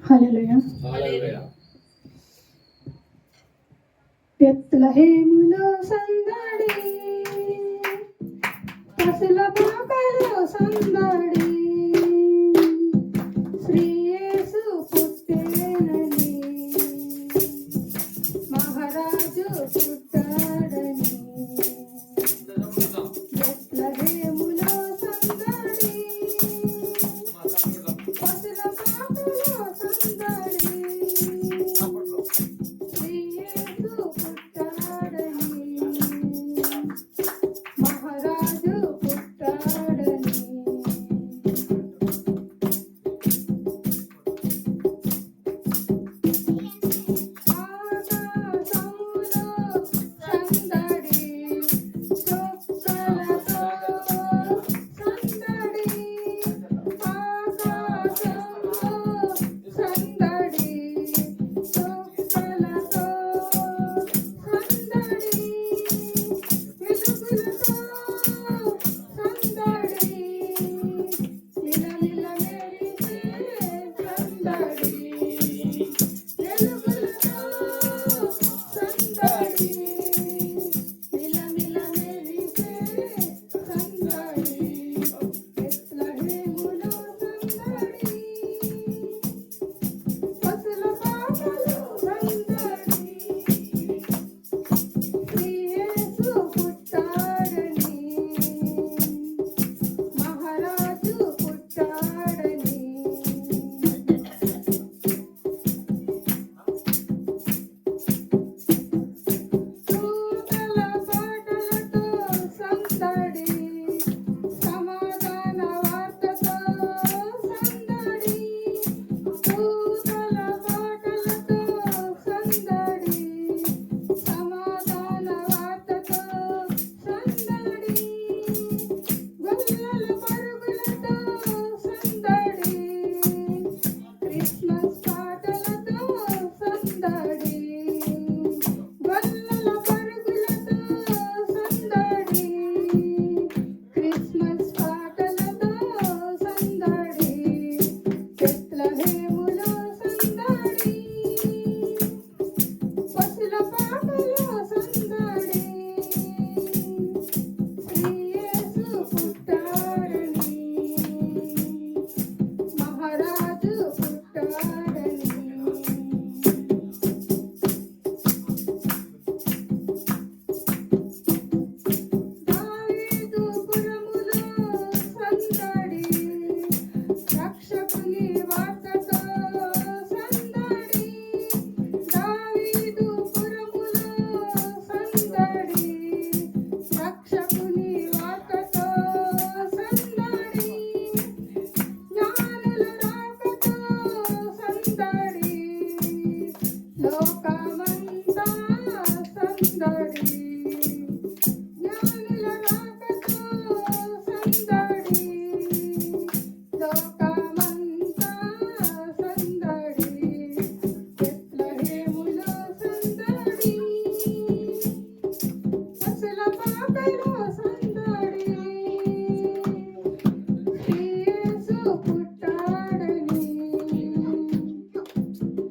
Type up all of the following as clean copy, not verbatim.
హల్లెలూయా. బెత్లెహేములో సందడి, పసుల పాకలో సందడి, శ్రీ యేసు పుట్టేనని, మహారాజు పుట్టాడని. బెత్లెహేములో సందడి, పసుల పాకలో సందడి, శ్రీ యేసు పుట్టాడని, మహారాజు పుట్టాడని. ఆకాశములో సందడి, చుక్కలతో సందడి, ఆకాశంలో సందడి, చుక్కలతో సందడి, వెలుగులతో సందడి, నిలనిల మెరిసే సందడి, వెలుగులతో సందడి, నిలనిల మెరిసే సందడి. బెత్లెహేములో సందడి, పసుల పాకలో సందడి, శ్రీ యేసు పుట్టాడని, మహారాజు పుట్టాడని. దూతల పాటలతో సందడి, సమాధాన వార్తతో సందడి, దూతల పాటలతో సందడి, సమాధాన వార్తతో సందడి, గొల్లల పరుగులతో సందడి, క్రిస్మస్ పాటలతో సందడి, గొల్లల పరుగులతో సందడి, క్రిస్మస్ పాటలతో సందడి. బెత్లెహేములో సందడి, పసుల పాకలో సందడి, శ్రీ యేసు పుట్టాడని, మహారాజు పుట్టాడని. దావీదు పురములో సందడి, రక్షకుని వార్తతో సందడి, దావీదు పురములో సందడి, రక్షకుని వార్తతో సందడి, జ్ఞానుల రాకతో సందడి, లోకమంతా సందడి, జ్ఞానుల రాకతో సందడి, లోకమంతా సందడి. బెత్లెహేములో సందడి, పసుల పాకలో సందడి, శ్రీ యేసు పుట్టాడని,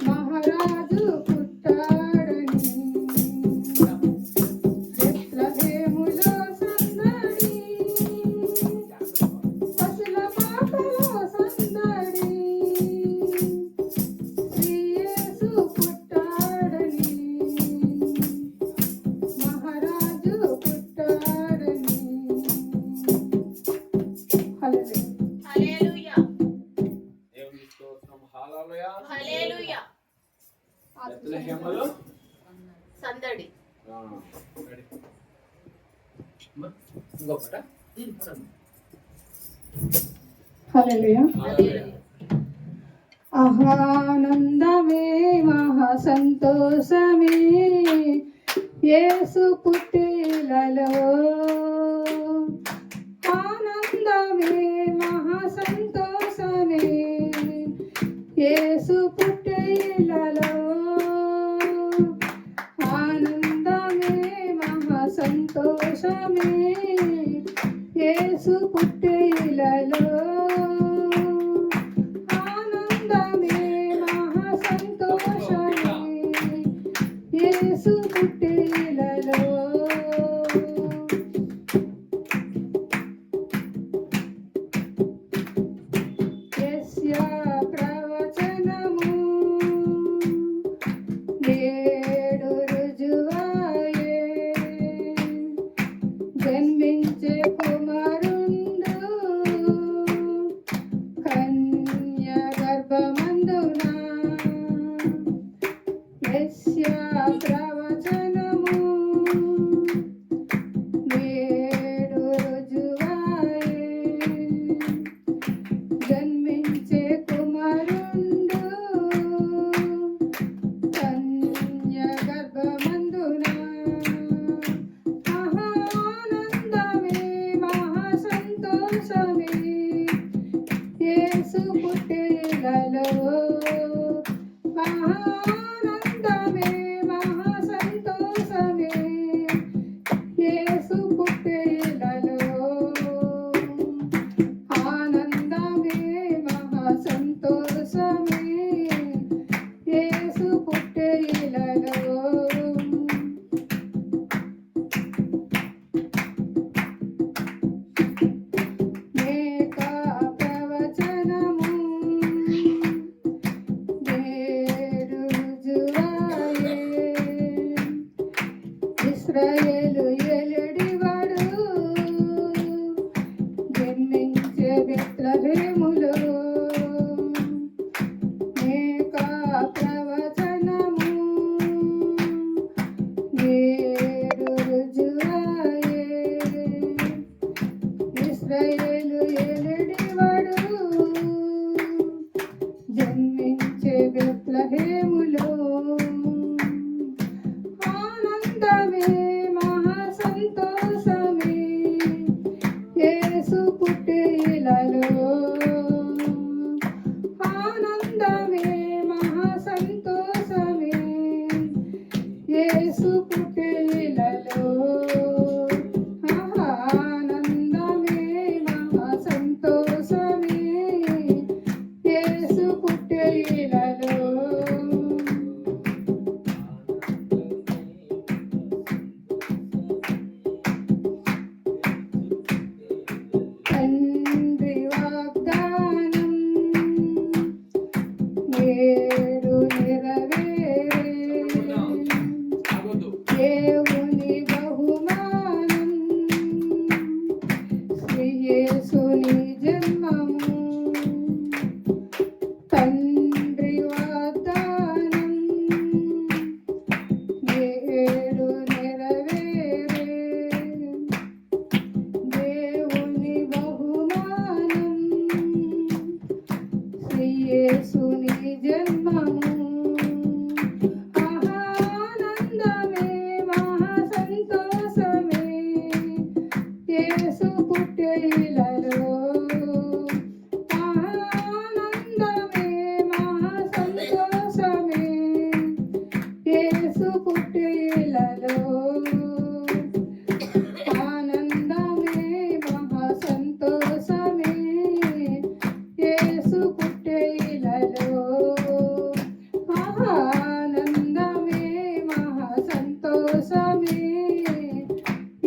మహారాజు పుట్టాడని. బెత్లెహేములో సందడి, పసుల పాకలో సందడి, శ్రీ యేసు పుట్టాడని, మహారాజు పుట్టాడని. హల్లెలూయా. హల్లెలూయా. దేవునికి స్తోత్రం. హల్లెలూయా. హల్లెలూయా. బెత్లెహేములో సందడి. రెడీ. ఇంకొకట. హల్లెలూయా. హల్లెలూయా. ఆనందమే మహా సంతోషమే యేసు పుట్టేలలో, ఆనందమే మహా సంతోషమే యేసు పుట్టేలలో, ఆనందమే మహా సంతోషమే యేసు పుట్టేలలో. పుట్టేలలో ఆనందమే మహా సంతోషమే యేసు పుట్టేలలో యెషయా ప్రవచనము నేడు రుజువాయే జన్మించే కుమారుండు కన్య గర్భమందున యెషయా ప్రవచనము నేడు రుజువాయే జన్మించే కుమారుండు కన్య గర్భమందున ఆనందమే మహా సంతోషమే యేసు పుట్టేలలో ఆనందమే మహా సంతోషమే యేసు పుట్టేలలో ఆనందమే మహా సంతోషమే యేసు పుట్టేలలో మేకా ప్రవచనము నేడు రుజువాయే ఇశ్రాయేలు ఏలుడివాడు జన్మించే బెత్లెహేములో మేకా ప్రవచనము నేడు రుజువాయే ఇశ్రాయేలు ఏలుడివాడు జన్మించే బెత్లెహేములో ఆనందమే మహా సంతోషమే యేసు పుట్టేలలో ఆనందమే మహా సంతోషమే యేసు పుట్టేలలో ఆనందమే మహా సంతోషమే యేసు పుట్టేలలో తండ్రి వాగ్దానం నేడు నెరవేరే ఆగొద్దు. దేవుని బహుమానం శ్రీ యేసుని జన్మము తండ్రి వాగ్దానం నేడు నెరవేరే దేవుని బహుమానం శ్రీ యేసుని జన్మము ఆనందమే మహా సంతోషమే యేసు పుట్టేలలో ఆనందమే మహా సంతోషమే యేసు పుట్టేలలో ఆనందమే మహా సంతోషమే యేసు పుట్టేలలో ఆనందమే మహా సంతోషమే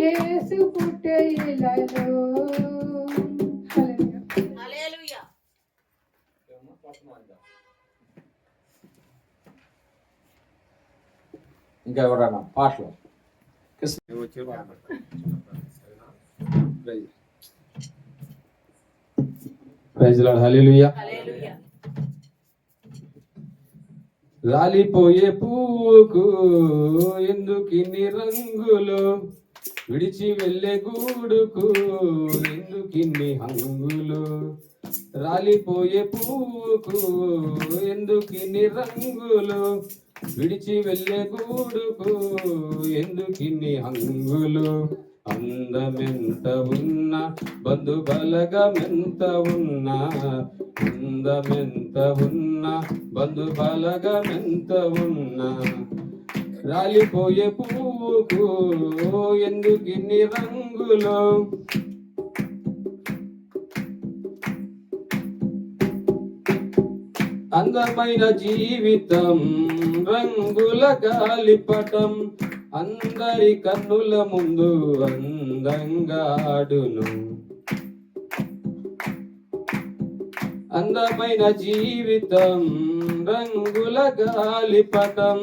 యేసు పుట్టేలలో హల్లెలూయా. హల్లెలూయా. ఏమన్నా పాపం అందా? ఇంకా ఎవరన్నా పాటలు ప్రైజ్ లార్డ్ హల్లెలూయా. హల్లెలూయా. రాలిపోయే పువ్వుకు ఎందుకిన్ని రంగులు, విడిచి వెళ్ళే గూడుకు ఎందుకిన్ని హంగులు. రాలిపోయే పువ్వుకు ఎందుకిన్ని రంగులు, విడిచి వెళ్ళే గూడుకు ఎందుకిన్ని హంగులు. అందమెంత ఉన్నా బంధు బలగమెంత ఉన్నా, అందమెంత ఉన్నా బంధు బలగమెంత ఉన్నా, రాలిపోయే పువ్వుకు ఎందుకిన్ని రంగులు, అందమైన జీవితం రంగుల గాలిపటం అందరి కన్నుల ముందు అందంగా ఆడును. అందమైన జీవితం రంగుల గాలిపటం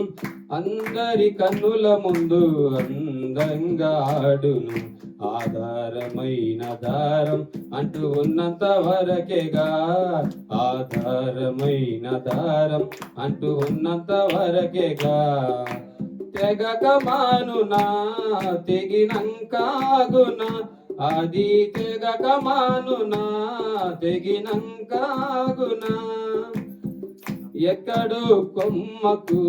అందరి కన్నుల ముందు అందంగా ఆడును. ఆధారమైన దారం అంటూ ఉన్నంత వరకేగా, ఆధారమైన దారం అంటూ ఉన్నంత వరకేగా. తెగక మానునా తెగినంకాగునా, అది తెగక మానునా తెగినంకాగునా. ఎక్కడో కొమ్మకు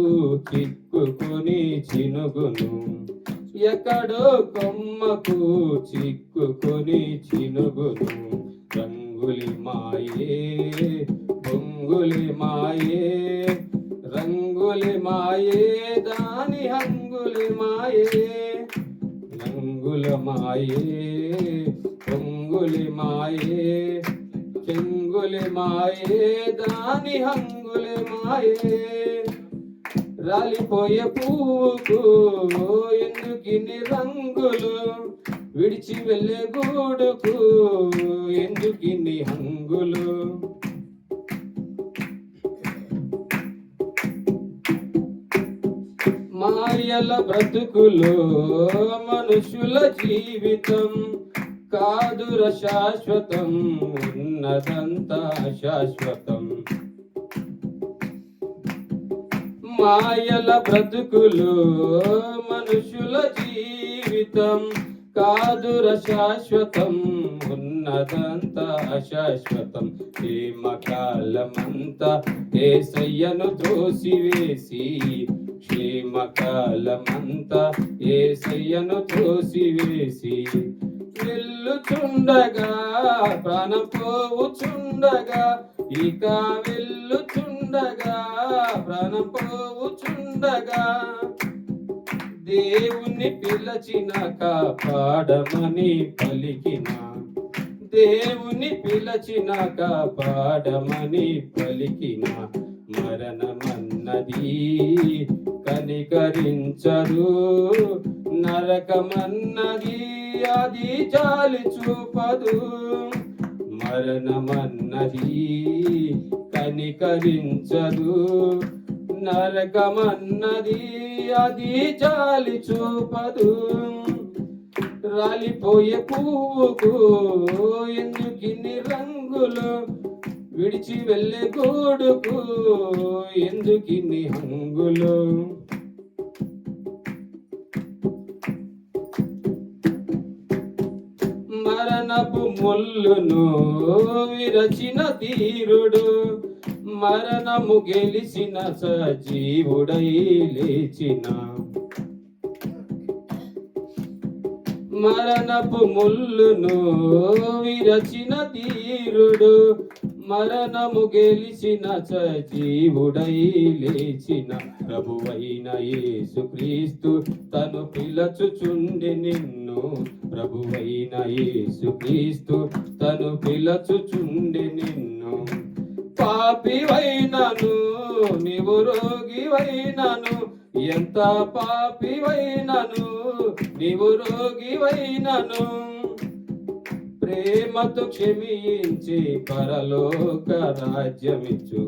చిక్కుకుని చినుగును, ఎక్కడో కొమ్మకు చిక్కుకొని చినుగును. రంగులి మాయే బొంగులి మాయే, రంగులి మాయే దాని హంగులి మాయే. రంగుల మాయే పొంగులి మాయే, చెంగులి మాయే దాని హంగులి మాయే. రాలిపోయే పువ్వుకు ఎందుకిన్ని రంగులు, విడిచి వెళ్ళే గూడుకు ఎందుకిన్ని హంగులు. మాయల బ్రతుకులో మనుషుల జీవితం కాదుర శాశ్వతం, ఉన్నదంతా శాశ్వతం. మాయల బ్రతుకులు మనుషుల జీవితం కాదుర శాశ్వతం, ఉన్నదంతా అశాశ్వతం. క్షేమకాలమంతా యేసయ్యను త్రోసివేసి, క్షేమకాలమంతా యేసయ్యను త్రోసివేసి. వెళ్ళుచుండగా ప్రాణం పోవుచుండగా, ఇక వెళ్ళుచుండగా ప్రాణం పోవుచుండగా. దేవుణ్ణి పిలచిన కాపాడమని పలికిన, దేవుని పిలచిన కాపాడమని పలికిన. మరణమన్నది కనికరించదు, నరకమన్నది అది జాలి చూపదు. మరణమన్నది కనికరించదు, నరకమన్నది అది జాలి చూపదు. రాలిపోయే పువ్వుకు ఎందుకిన్ని రంగులు, విడిచి వెళ్ళే గూడుకు ఎందుకిన్ని హంగులు. మరణపు ముల్లును విరచిన ధీరుడు, మరణము గెలిచిన సజీవుడై లేచిన. మరణపు ముల్లును విరచిన ధీరుడు, మరణము గెలిచిన సజీవుడై లేచిన. ప్రభువైన యేసుక్రీస్తు తను పిలచుచుండె నిన్ను, ప్రభువైన యేసుక్రీస్తు తను పిలచుచుండె నిన్ను. పాపివైనను నీవు రోగివైనను, ఎంత పాపివైనను నీవు రోగివైనను. ప్రేమతో క్షమించి పరలోక రాజ్యమిచ్చు,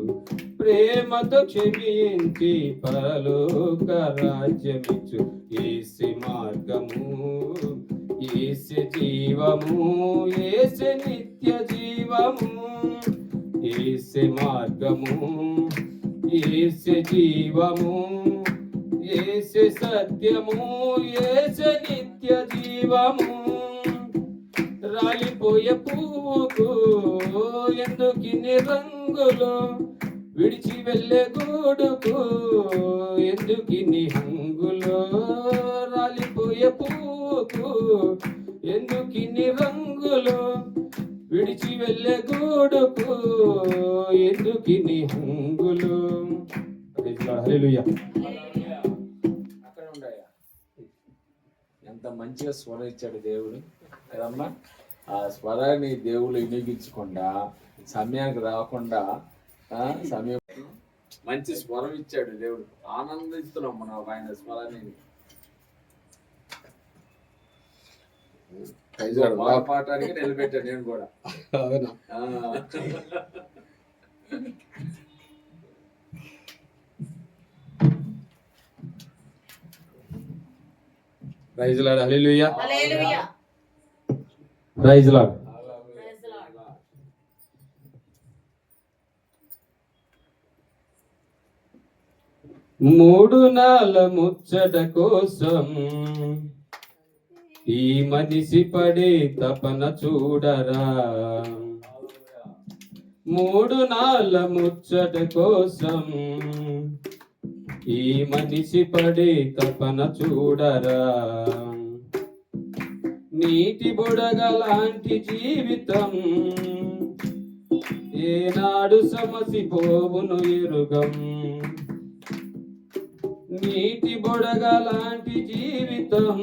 ప్రేమతో క్షమించి పరలోక రాజ్యమిచ్చు. యేసు మార్గము యేసు జీవము, యేసు నిత్య జీవము. యేసు మార్గము యేసు జీవము, యేసు సత్యము, యేసు నిత్య జీవము. రాలిపోయే పువ్వుకు ఎందుకిన్ని రంగులు, విడిచి వెళ్ళే గూడుకు ఎందుకిన్ని హంగులు. రాలిపోయే పువ్వుకు ఎందుకిన్ని రంగులు, విడిచి వెళ్ళే గూడుకు ఎందుకిన్ని హంగులు. హల్లెలూయా. అక్కడ ఉండయా ఎంత మంచిగా స్వరం ఇచ్చాడు దేవుడు కదమ్మా. ఆ స్వరాన్ని దేవుడు వినియోగించకుండా సమయానికి రాకుండా సమయం మంచి స్వరం ఇచ్చాడు దేవుడు. ఆనందిస్తున్నాం మనం ఆయన స్వరాన్ని. పాడటానికి నిలబెట్టాను నేను కూడా. అవునా? Praise lord. Hallelujah. Hallelujah. Praise lord. Praise lord. మూడు నాళ్ళ ముచ్చట కోసం ఈ మనిషి పడే తపన చూడరా. మూడు నాళ్ళ ముచ్చట కోసం ఈ మనిషి పడే తపన చూడరా. నీటి బుడగ లాంటి జీవితం ఏనాడు సమసిపోవును ఎరుగం. నీటి బుడగ లాంటి జీవితం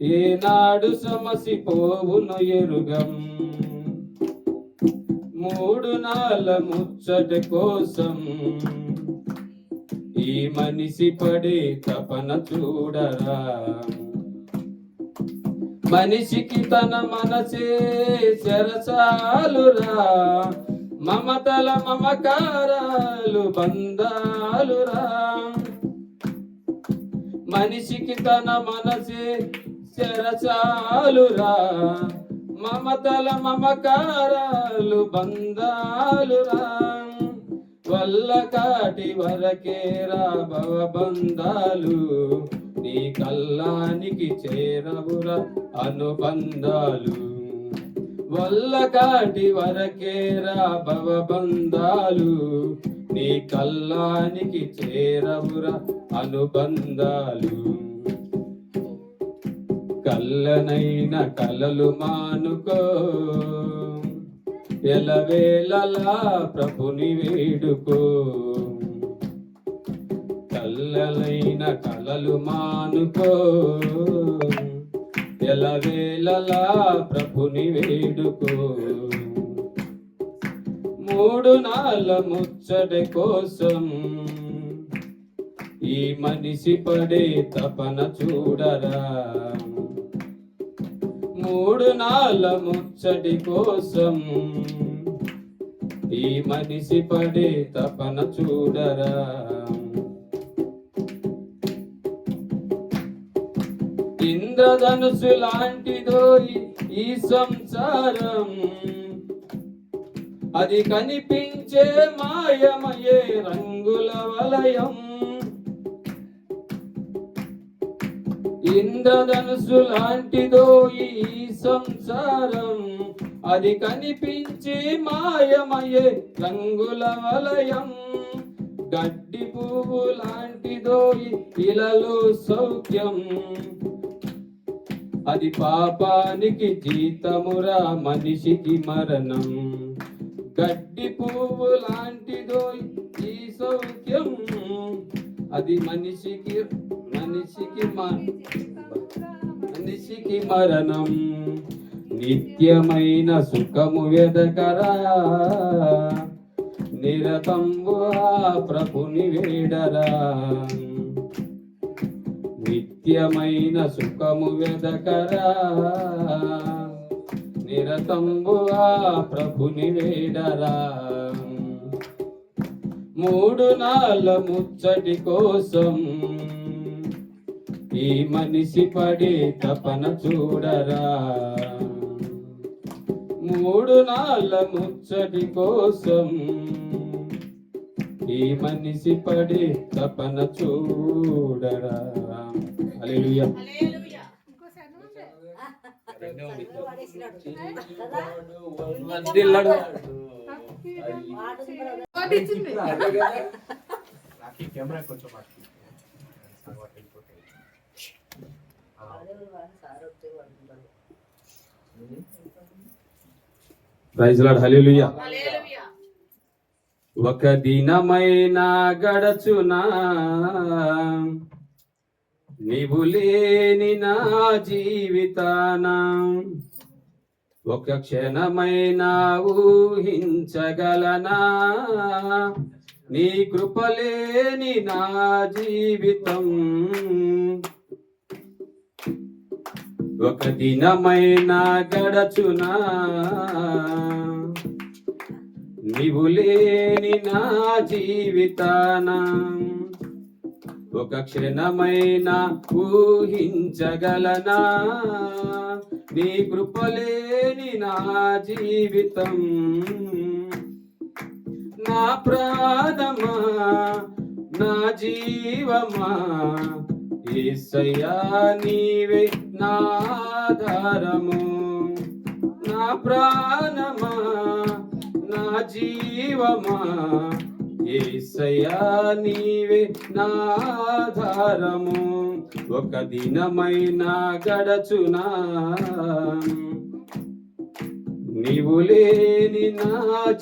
ఏనాడు సమసిపోవును ఎరుగం. మూడు నాళ్ళ ముచ్చట కోసం ఈ మనిషి పడే తపన చూడరా. మనిషికి తన మనసే చెరసాలురా. మమతల మమకారాలు బంధాలురా. మనిషికి తన మనసే చెరసాలురా. మమతల మమకారాలు బంధాలురా. వల్ల కాటి వరకేరా భవబంధాలు. నీ కల్లానికి చేరవురా అనుబంధాలు. వల్ల కాటి వరకేరా భవబంధాలు. నీ కల్లానికి చేరవురా అనుబంధాలు. కల్లనైన కలలు మానుకో. ఎలవేళలా ప్రభుని వేడుకో. కల్లనైన కలలు మానుకో. ఎలవేళలా ప్రభుని వేడుకో. మూడు నాళ్ళ ముచ్చట కోసం ఈ మనిషి పడే తపన చూడరా. మూడు నాళ్ళ ముచ్చటి కోసం ఈ మనిషి పడే తపన చూడరా. ఇంద్రధనుసు లాంటిదో ఈ సంసారం. అది కనిపించే మాయమయే రంగుల వలయం. ఇంద్రధనుసు లాంటిదో ఈ సంసారం. అది కనిపించే మాయమయే రంగుల వలయం. గడ్డి పువ్వు లాంటిదో ఇలలో సౌఖ్యం. అది పాపానికి జీతమురా మనిషికి మరణం. గడ్డి పువ్వు లాంటిదో ఈ సౌఖ్యం. అది మనిషికి మరణం. నిత్యమైన సుఖము వెదకరా. నిరతంబు ఆ ప్రభుని వేడరా. నిత్యమైన సుఖము వెదకరా. నిరతంబు ఆ ప్రభుని వేడరా. మూడు నాళ్ళ ముచ్చటి కోసం ఈ మనిషి పడే తపన చూడరా. మూడు నాళ్ళ ముచ్చటి కోసం ఈ మనిషి పడే తపన చూడరా. Hallelujah. Hallelujah. Praise lord. Hallelujah. Hallelujah. ఒక దినమైన గడచునా నీవు లేని నా జీవితాన. ఒక క్షణమైన ఊహించగలనా నీ కృపలేని నా జీవితం ఒక దినమైనా గడచునా నీవు లేని నా జీవితాన ఒక క్షణమైనా ఊహించగలనా నీ కృపలేని నా జీవితం నా ప్రాణమా నా జీవమా యేసయ్యా నీవే నా ఆధారము నా ప్రాణమా నా జీవమా యేసయ్యా నీవే నా ఆధారము ఒక దినమైనా గడచునా నీవు లేని నా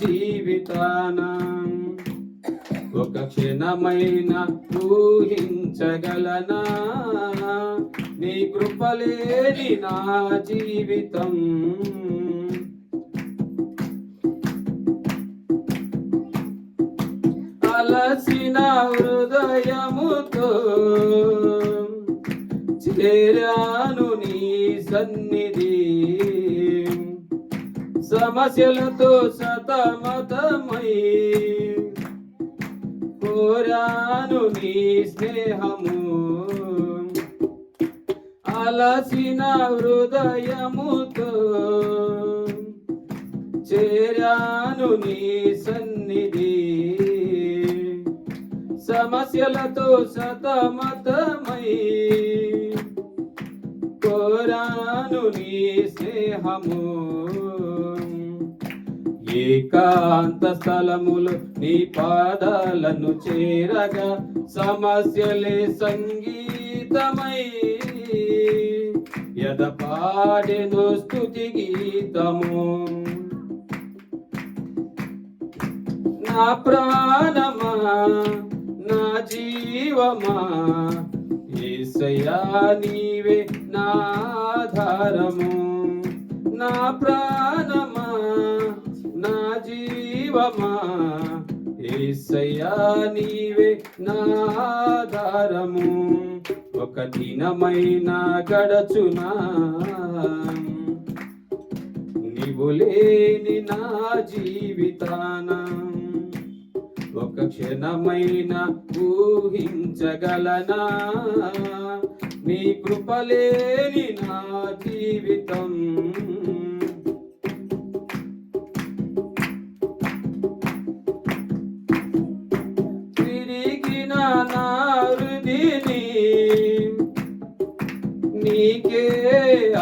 జీవితాన ఒక క్షణమైనా ఊహించగలనా నీ కృపలేని నా జీవితం అలసిన హృదయముతో చేరాను నీ సన్నిధి సమస్యలతో సతమతమై కోరాను నీ స్నేహము అలసిన హృదయముతో చేరాను నీ సన్నిధి సమస్యలతో సతమతమై కోరాను నీ స్నేహము ఏకాంత స్థలములు నీ పాదాలను చేరగా సమస్యలే సంగీతమై పాడెను స్తుతి గీతము నా ప్రాణమా నా జీవమా యేసయ్యా నీవే నా ఆధారము నా ప్రాణమా నా జీవమా యేసయ్యా నీవే నా ఆధారము ఒక దినమైనా గడచునా నీవు లేని నా జీవితాన ఒక క్షణమైనా ఊహించగలనా నీ కృపలేని నా జీవితం తిరిగిన నా హృదిని నీకే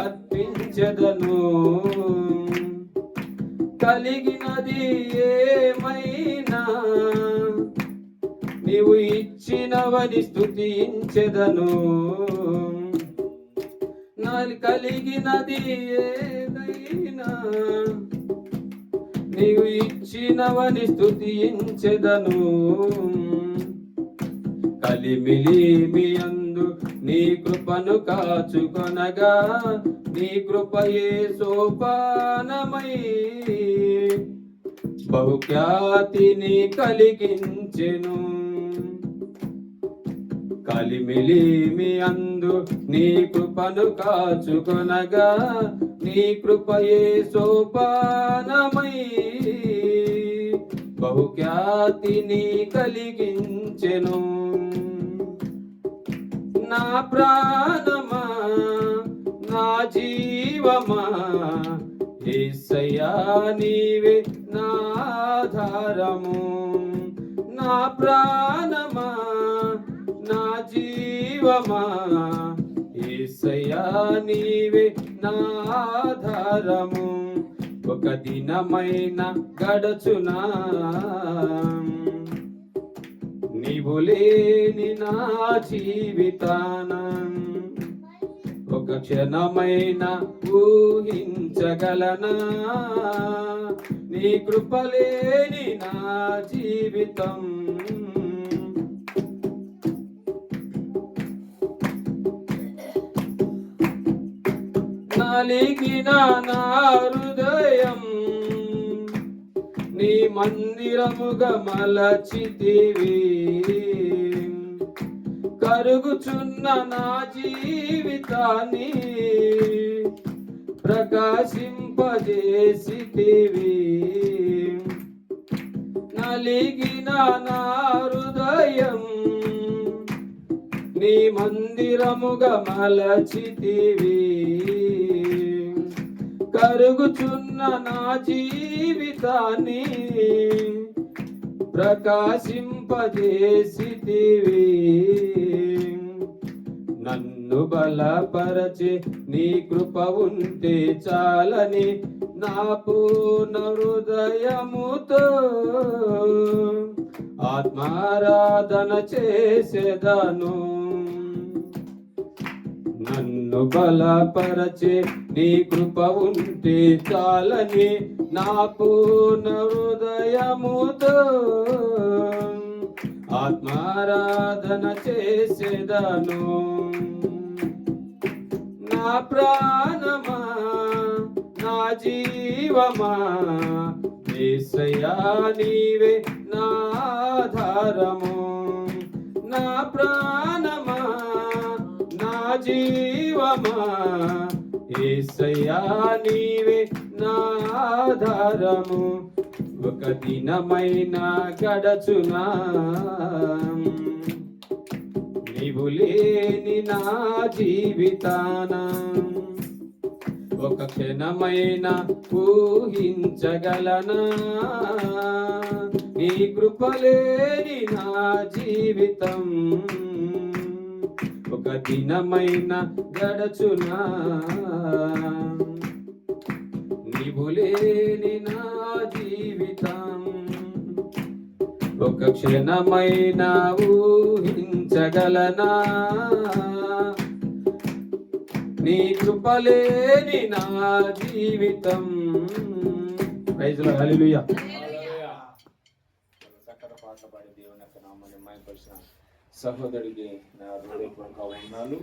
అర్పించదను కలిగినది ఏమైనా నీవు ఇచ్చినవని స్తుతించెదను నాకు కలిగినది ఏదైనా నీవు ఇచ్చినవని స్తుతించెదను కలిమిలిమి అందు నీ కృపను కాచుకొనగా నీ కృపయే సోపానమై బహుఖ్యాతిని కలిగించెను కలిమిలిమి అందు నీ కృపను కాచుకొనగా నీ కృపయే సోపానమై బహుఖ్యాతిని కలిగించెను నా ప్రాణమా నా జీవమా యేసయ్యా నీవే నా ఆధారము నా ప్రాణమా నా జీవమా యేసయ్యా నీవే నా ఆధారము ఒక దినమైనా గడచునా నీవు లేని నా జీవితాన ఒక క్షణమైనా ఊహించగలనా నీ కృపలేని నా జీవితం నలిగిన నా హృదయం నీ మందిరముగా మలచితివి. కరుగుచున్న నా జీవితాన్ని ప్రకాశింపజేసితివి. నలిగిన నా హృదయం నీ మందిరముగా మలచితివి. కరుగుచున్న నా జీవితాన్ని ప్రకాశింపజేసితివి. నన్ను బలపరచే నీ కృప ఉంటే చాలని నా పూర్ణ హృదయముతో ఆత్మారాధన చేసేదను. నన్ను బలపరచే నీ కృప ఉంటే చాలని నా పూర్ణ హృదయముతో ఆత్మారాధన చేసేదను. నా ప్రాణమా నా జీవమా యేసయ్యా నీవే నా ఆధారము. నా ప్రాణమా నా జీవమా యేసయ్యా నీవే నా ఆధారము. ఒక దినమైనా గడచునా నీవు లేని నా జీవితాన. ఒక క్షణమైనా ఊహించగలనా నీ కృపలేని నా జీవితం. ఒక దినమైనా గడచునా నీవు లేని నా జీవితం. ఒక క్షణమైనా ఊహించగలనా నీ కృపలేని నా జీవితం. ప్రైజ్ లార్డ్, హల్లెలూయా. చక్కటి పాట పాడి దేవుని యొక్క నామాన్ని మహిమపరిచిన సహోదరుడికి నా హృదయపూర్వక వందనాలు.